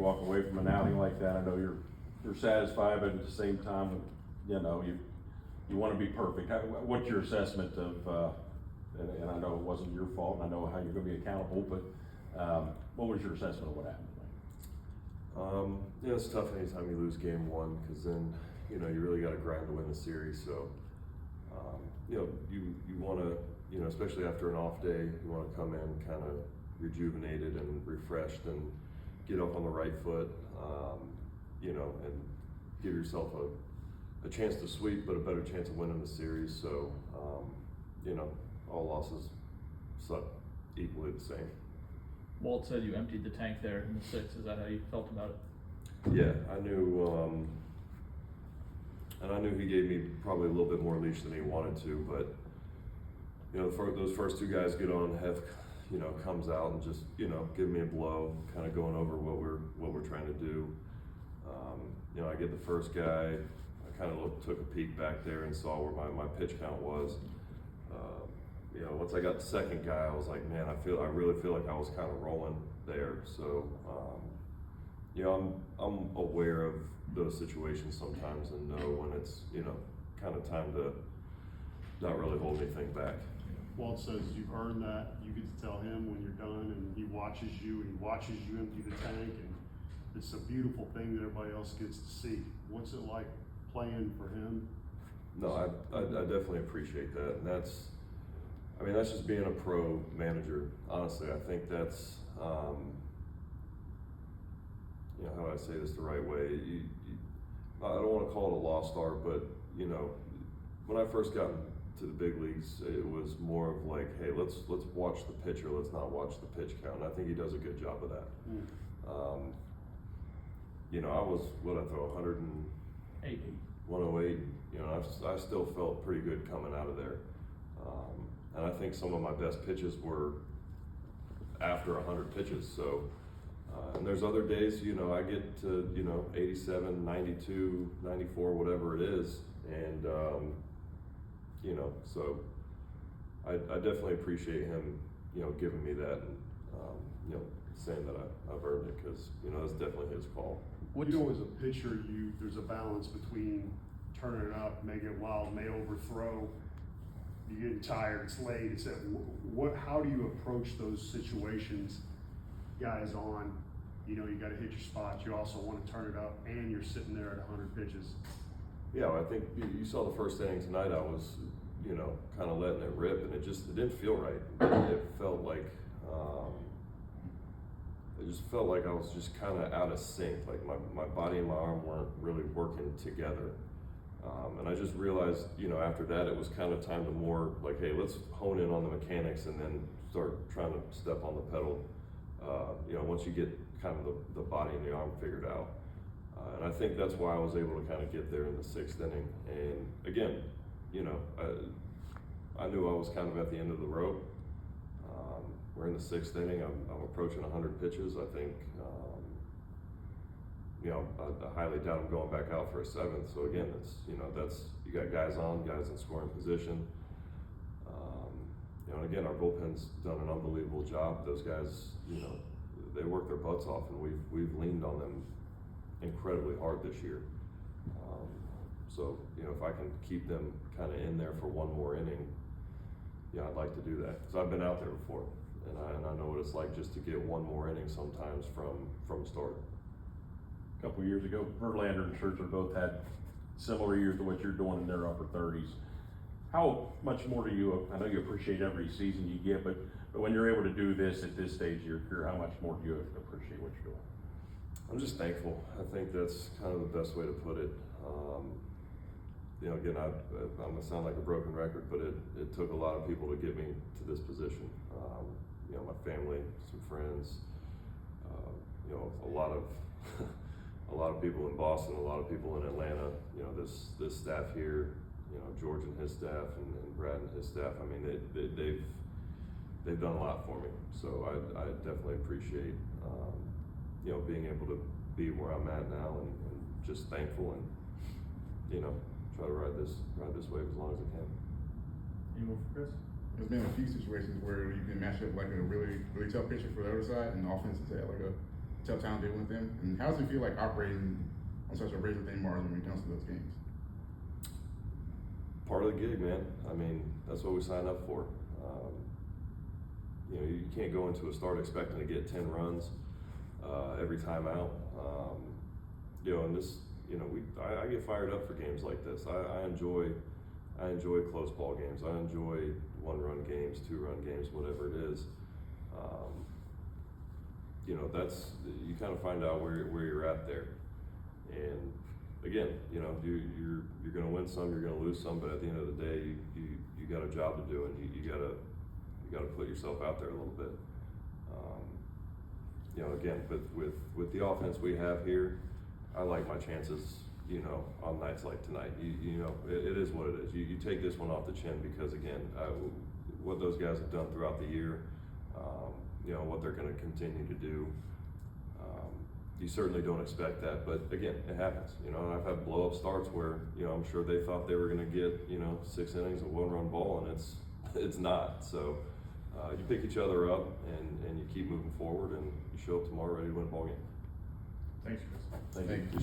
walk away from an outing like that? I know you're satisfied, but at the same time, you know, you want to be perfect. What's your assessment of, and I know it wasn't your fault, and I know how you're going to be accountable, but what was your assessment of what happened? You know, it's tough anytime you lose game one, because then, you know, you really got to grind to win the series. So, you know, you want to, you know, especially after an off day, you want to come in kind of rejuvenated and refreshed and get up on the right foot, you know, and give yourself a chance to sweep, but a better chance of winning the series. So, you know, all losses suck equally the same. Walt said you emptied the tank there in the sixth. Is that how you felt about it? Yeah, I knew, and I knew he gave me probably a little bit more leash than he wanted to, but, you know, those first two guys get on, Hef, you know, comes out and just, you know, give me a blow, kind of going over what we're trying to do. You know, I get the first guy, I kind of took a peek back there and saw where my pitch count was. You know, once I got the second guy, I was like, man, I really feel like I was kind of rolling there. So, you know, I'm aware of those situations sometimes and know when it's, you know, kind of time to not really hold anything back. Walt says you've earned that. You get to tell him when you're done, and he watches you empty the tank, and it's a beautiful thing that everybody else gets to see. What's it like playing for him? No, I definitely appreciate that, and that's just being a pro manager. Honestly, I think that's, you know, how do I say this the right way? I don't want to call it a lost art, but, you know, when I first got to the big leagues, it was more of like, hey, let's watch the pitcher, let's not watch the pitch count. And I think he does a good job of that. You know, I was, what I throw, 108. You know, I still felt pretty good coming out of there. And I think some of my best pitches were after 100 pitches. So, and there's other days, you know, I get to, you know, 87, 92, 94, whatever it is. And, you know, so I definitely appreciate him, you know, giving me that and, you know, saying that I've earned it, because, you know, that's definitely his call. You know, as a pitcher, there's a balance between turning it up, making it wild, may overthrow. You're getting tired, it's late, it's at how do you approach those situations? Guys on, you know, you got to hit your spots. You also want to turn it up, and you're sitting there at 100 pitches. Yeah, I think you saw the first inning tonight. I was, you know, kind of letting it rip, and it didn't feel right. It felt like, it just felt like I was just kind of out of sync. Like my body and my arm weren't really working together. And I just realized, you know, after that, it was kind of time to more like, hey, let's hone in on the mechanics and then start trying to step on the pedal, you know, once you get kind of the body and the arm figured out. And I think that's why I was able to kind of get there in the sixth inning. And again, you know, I knew I was kind of at the end of the road. We're in the sixth inning. I'm approaching 100 pitches. I think, you know, I highly doubt I'm going back out for a seventh. So again, it's, you know, you got guys on, guys in scoring position. You know, and again, our bullpen's done an unbelievable job. Those guys, you know, they work their butts off, and we've leaned on them incredibly hard this year. So, you know, if I can keep them kind of in there for one more inning, yeah, I'd like to do that. So I've been out there before, and I know what it's like just to get one more inning sometimes from the start. A couple of years ago, Verlander and Scherzer both had similar years to what you're doing in their upper 30s. How much more do you, I know you appreciate every season you get, but when you're able to do this at this stage of your career, how much more do you appreciate what you're doing? I'm just thankful. I think that's kind of the best way to put it. You know, again, I'm gonna sound like a broken record, but it took a lot of people to get me to this position. You know, my family, some friends, you know, a lot of people in Boston, a lot of people in Atlanta. You know, this staff here, you know, George and his staff, and Brad and his staff. I mean, they've done a lot for me. So I definitely appreciate, you know, being able to be where I'm at now, and just thankful, and, you know, try to ride this wave as long as I can. Any more for Chris? There's been a few situations where you can match up like a really, really tough pitcher for the other side, and the offense has had like a tell time they with them? And how does it feel like operating on such a razor thin margin when it comes to those games? Part of the gig, man. I mean, that's what we signed up for. You know, you can't go into a start expecting to get 10 runs every time out. You know, and this, you know, I get fired up for games like this. I enjoy close ball games. I enjoy 1-run games, 2-run games, whatever it is. You know, that's, you kind of find out where you're at there. And again, you know, you're going to win some, you're going to lose some, but at the end of the day, you got a job to do, and you got to put yourself out there a little bit. You know, again, but with the offense we have here, I like my chances, you know, on nights like tonight. You know, it is what it is. You take this one off the chin because, again, what those guys have done throughout the year, you know, what they're going to continue to do. You certainly don't expect that, but again, it happens. You know, and I've had blow-up starts where, you know, I'm sure they thought they were going to get, you know, 6 innings of 1-run ball, and it's not. So you pick each other up and you keep moving forward, and you show up tomorrow ready to win a ball game. Thanks, Chris. Thank you.